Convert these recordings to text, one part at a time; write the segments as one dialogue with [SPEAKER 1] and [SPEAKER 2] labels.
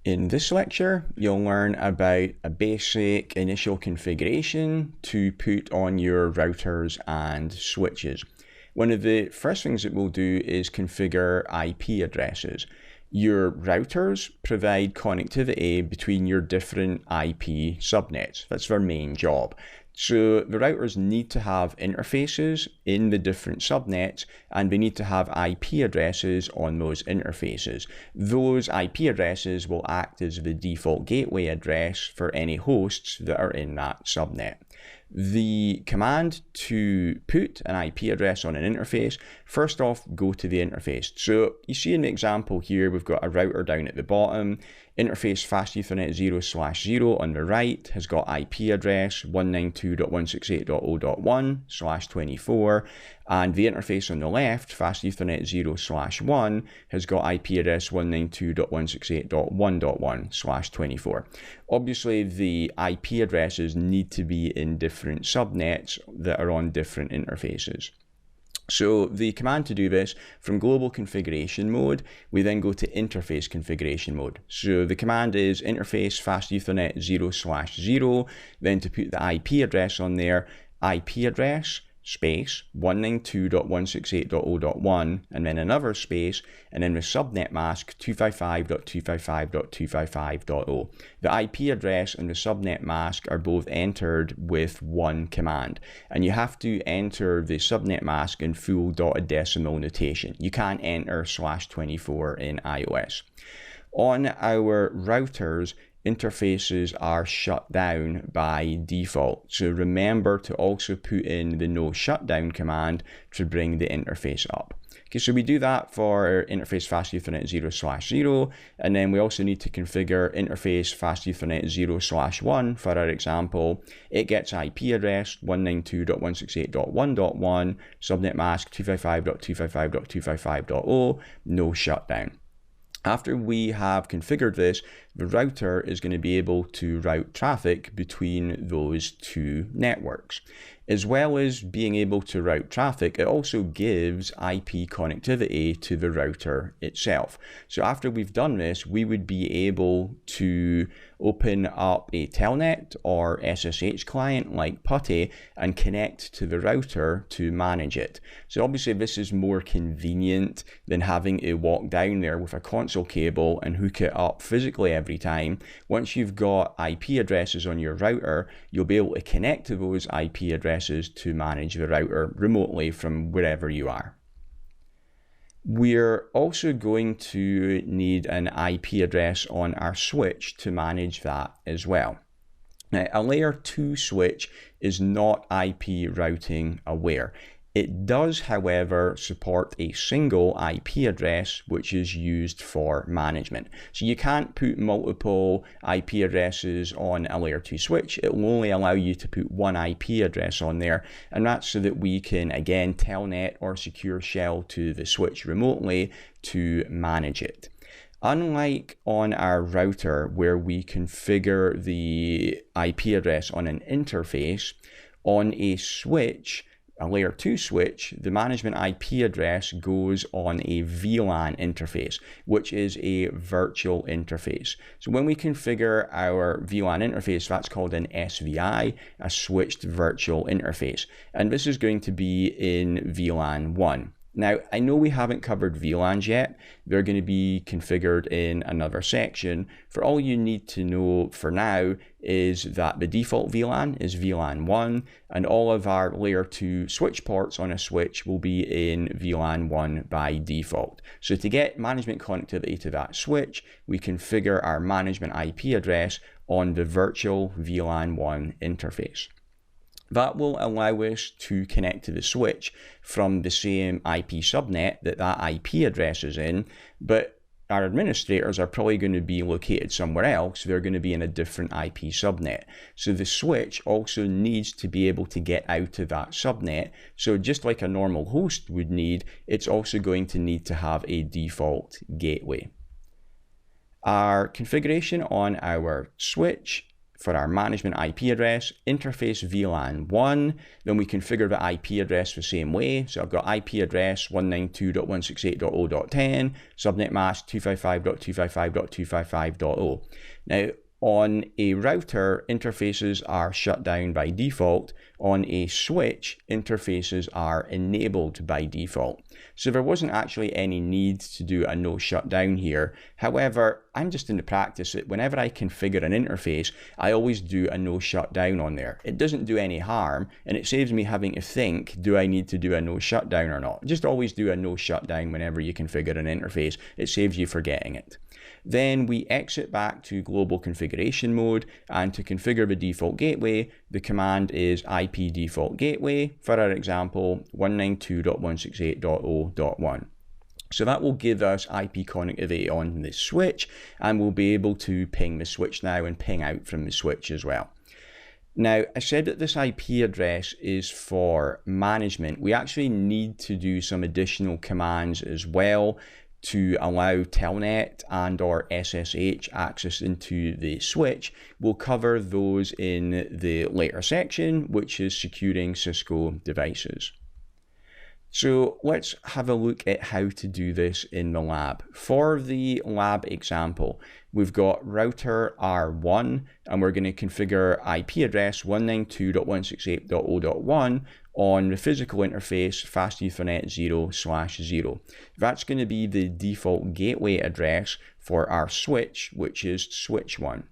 [SPEAKER 1] In this lecture, you'll learn about a basic initial configuration to put on your routers and switches. One of the first things that we'll do is configure IP addresses. Your routers provide connectivity between your different IP subnets. That's their main job. So the routers need to have interfaces in the different subnets, and they need to have IP addresses on those interfaces. Those IP addresses will act as the default gateway address for any hosts that are in that subnet. The command to put an IP address on an interface, first off, go to the interface. So you see in the example here, we've got a router down at the bottom. Interface fast Ethernet 0/0 on the right has got IP address 192.168.0.1/24, and the interface on the left, fast Ethernet 0/1, has got IP address 192.168.1.1/24. Obviously, the IP addresses need to be in different subnets that are on different interfaces. So the command to do this, from global configuration mode, we then go to interface configuration mode. So the command is interface fast Ethernet 0/0, then to put the IP address on there, IP address space 192.168.0.1, and then another space, and then the subnet mask 255.255.255.0. The IP address and the subnet mask are both entered with one command, and you have to enter the subnet mask in full dotted decimal notation. You can't enter /24 in iOS. On our routers, interfaces are shut down by default. So remember to also put in the no shutdown command to bring the interface up. Okay, so we do that for interface fast Ethernet 0/0, and then we also need to configure interface fast Ethernet 0/1 for our example. It gets IP address 192.168.1.1, subnet mask 255.255.255.0, no shutdown. After we have configured this, the router is going to be able to route traffic between those two networks. As well as being able to route traffic, it also gives IP connectivity to the router itself. So after we've done this, we would be able to open up a telnet or SSH client like PuTTY and connect to the router to manage it. So obviously this is more convenient than having to walk down there with a console cable and hook it up physically every time. Once you've got IP addresses on your router, you'll be able to connect to those IP addresses to manage the router remotely from wherever you are. We're also going to need an IP address on our switch to manage that as well. Now, a layer 2 switch is not IP routing aware. It does, however, support a single IP address which is used for management. So you can't put multiple IP addresses on a layer 2 switch. It will only allow you to put one IP address on there, and that's so that we can, again, telnet or secure shell to the switch remotely to manage it. Unlike on our router where we configure the IP address on an interface, on a switch, a layer 2 switch, the management IP address goes on a VLAN interface, which is a virtual interface. So when we configure our VLAN interface, that's called an SVI, a switched virtual interface. And this is going to be in VLAN 1. Now, I know we haven't covered VLANs yet. They're going to be configured in another section. For all you need to know for now is that the default VLAN is VLAN 1, and all of our layer 2 switch ports on a switch will be in VLAN 1 by default. So to get management connectivity to that switch, we configure our management IP address on the virtual VLAN 1 interface. That will allow us to connect to the switch from the same IP subnet that IP address is in, but our administrators are probably going to be located somewhere else. They're going to be in a different IP subnet. So the switch also needs to be able to get out of that subnet. So just like a normal host would need, it's also going to need to have a default gateway. Our configuration on our switch for our management IP address, interface VLAN 1, then we configure the IP address the same way. So I've got IP address 192.168.0.10, subnet mask 255.255.255.0. Now, on a router, interfaces are shut down by default. On a switch, interfaces are enabled by default. So there wasn't actually any need to do a no shutdown here. However, I'm just in the practice that whenever I configure an interface, I always do a no shutdown on there. It doesn't do any harm, and it saves me having to think, do I need to do a no shutdown or not? Just always do a no shutdown whenever you configure an interface. It saves you forgetting it. Then we exit back to global configuration mode, and to configure the default gateway, the command is IP default gateway, for our example 192.168.0.1. So that will give us IP connectivity on the switch, and we'll be able to ping the switch now and ping out from the switch as well. Now, I said that this IP address is for management. We actually need to do some additional commands as well to allow telnet and or SSH access into the switch. We'll cover those in the later section, which is securing Cisco devices. So let's have a look at how to do this in the lab. For the lab example, we've got router R1, and we're going to configure IP address 192.168.0.1 on the physical interface fast Ethernet 0/0. That's going to be the default gateway address for our switch, which is switch 1.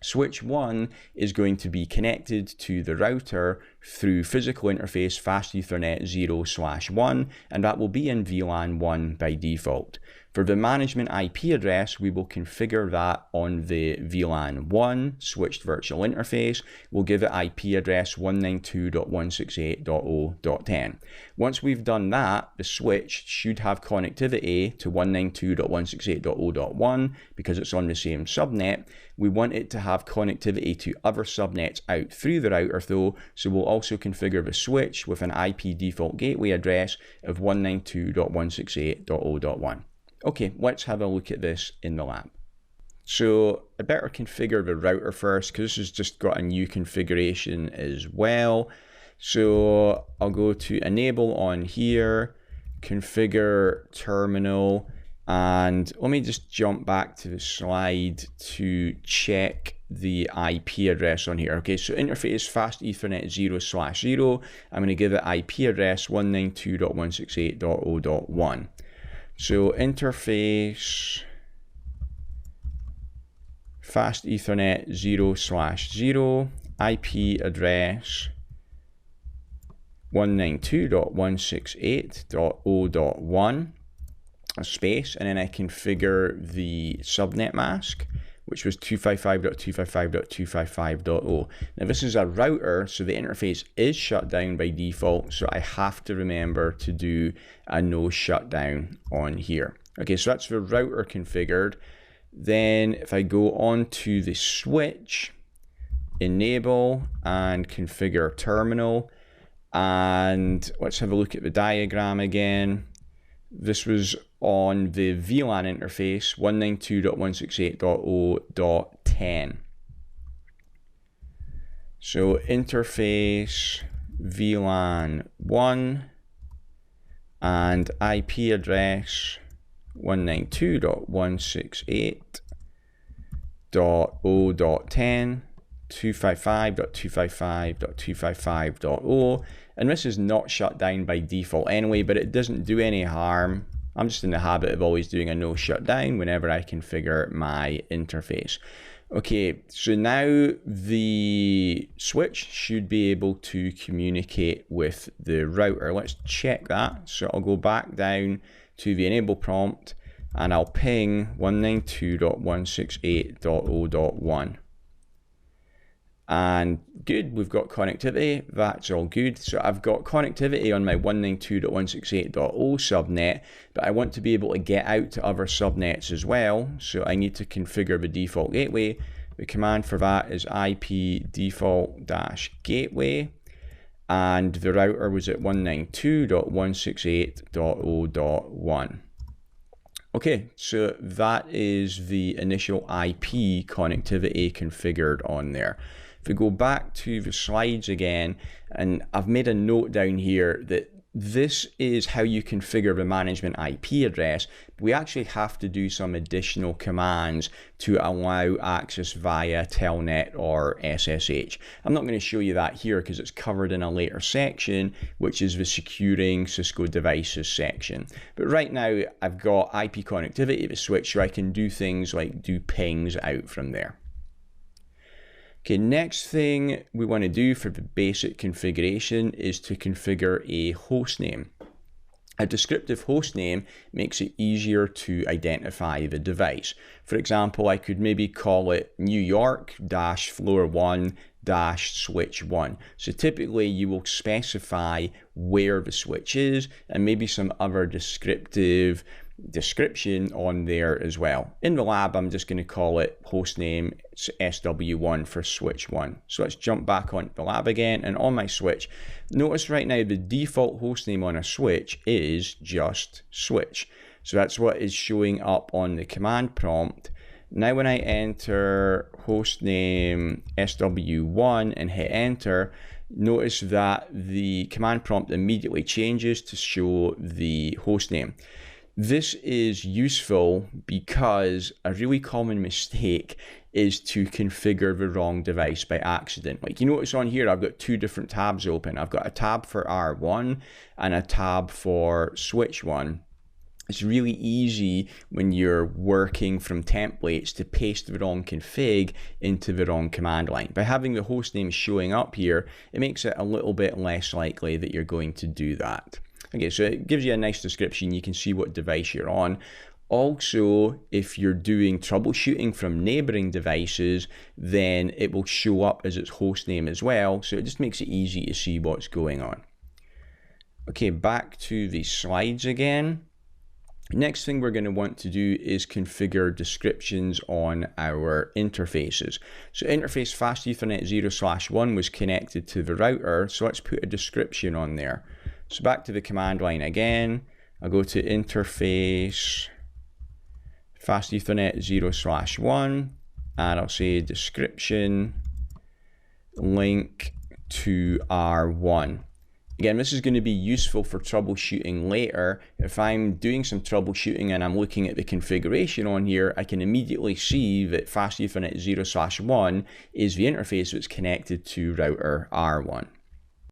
[SPEAKER 1] Switch 1 is going to be connected to the router through physical interface fast Ethernet 0/1, and that will be in VLAN 1 by default. For the management IP address, we will configure that on the VLAN 1 switched virtual interface. We'll give it IP address 192.168.0.10. Once we've done that, the switch should have connectivity to 192.168.0.1 because it's on the same subnet. We want it to have connectivity to other subnets out through the router though, so we'll also configure the switch with an IP default gateway address of 192.168.0.1. Okay, let's have a look at this in the lab. So I better configure the router first because this has just got a new configuration as well. So I'll go to enable on here, configure terminal, and let me just jump back to the slide to check the IP address on here. Okay, so interface fast Ethernet 0/0. I'm going to give it IP address 192.168.0.1. So interface fast Ethernet 0/0, IP address 192.168.0.1, a space, and then I configure the subnet mask, which was 255.255.255.0. Now this is a router, so the interface is shut down by default, so I have to remember to do a no shutdown on here. Okay, so that's the router configured. Then if I go on to the switch, enable and configure terminal, and let's have a look at the diagram again. This was on the VLAN interface 192.168.0.10. So interface VLAN 1 and IP address 192.168.0.10, 255.255.255.0, and this is not shut down by default anyway, but it doesn't do any harm. I'm just in the habit of always doing a no shutdown whenever I configure my interface. Okay, so now the switch should be able to communicate with the router. Let's check that. So I'll go back down to the enable prompt and I'll ping 192.168.0.1. And good, we've got connectivity, that's all good. So I've got connectivity on my 192.168.0 subnet, but I want to be able to get out to other subnets as well. So I need to configure the default gateway. The command for that is IP default-gateway, and the router was at 192.168.0.1. Okay, so that is the initial IP connectivity configured on there. If we go back to the slides again, and I've made a note down here that this is how you configure the management IP address. We actually have to do some additional commands to allow access via Telnet or SSH. I'm not going to show you that here because it's covered in a later section, which is the securing Cisco devices section. But right now I've got IP connectivity to the switch, so I can do things like do pings out from there. Okay, next thing we want to do for the basic configuration is to configure a host name. A descriptive host name makes it easier to identify the device. For example, I could maybe call it New York-floor1-switch1. So typically you will specify where the switch is and maybe some other description on there as well. In the lab, I'm just going to call it hostname SW1 for switch 1. So let's jump back onto the lab again, and on my switch, notice right now the default hostname on a switch is just switch. So that's what is showing up on the command prompt. Now when I enter hostname SW1 and hit enter, notice that the command prompt immediately changes to show the hostname. This is useful because a really common mistake is to configure the wrong device by accident. Like you notice on here, I've got two different tabs open. I've got a tab for R1 and a tab for switch 1. It's really easy when you're working from templates to paste the wrong config into the wrong command line. By having the hostname showing up here, it makes it a little bit less likely that you're going to do that. Okay, so it gives you a nice description. You can see what device you're on. Also, if you're doing troubleshooting from neighboring devices, then it will show up as its host name as well. So it just makes it easy to see what's going on. Okay, back to the slides again. Next thing we're going to want to do is configure descriptions on our interfaces. So interface fast Ethernet 0/1 was connected to the router. So let's put a description on there. So back to the command line again, I'll go to interface fast Ethernet 0/1 and I'll say description link to R1. Again, this is going to be useful for troubleshooting later. If I'm doing some troubleshooting and I'm looking at the configuration on here, I can immediately see that fast Ethernet 0/1 is the interface that's connected to router R1.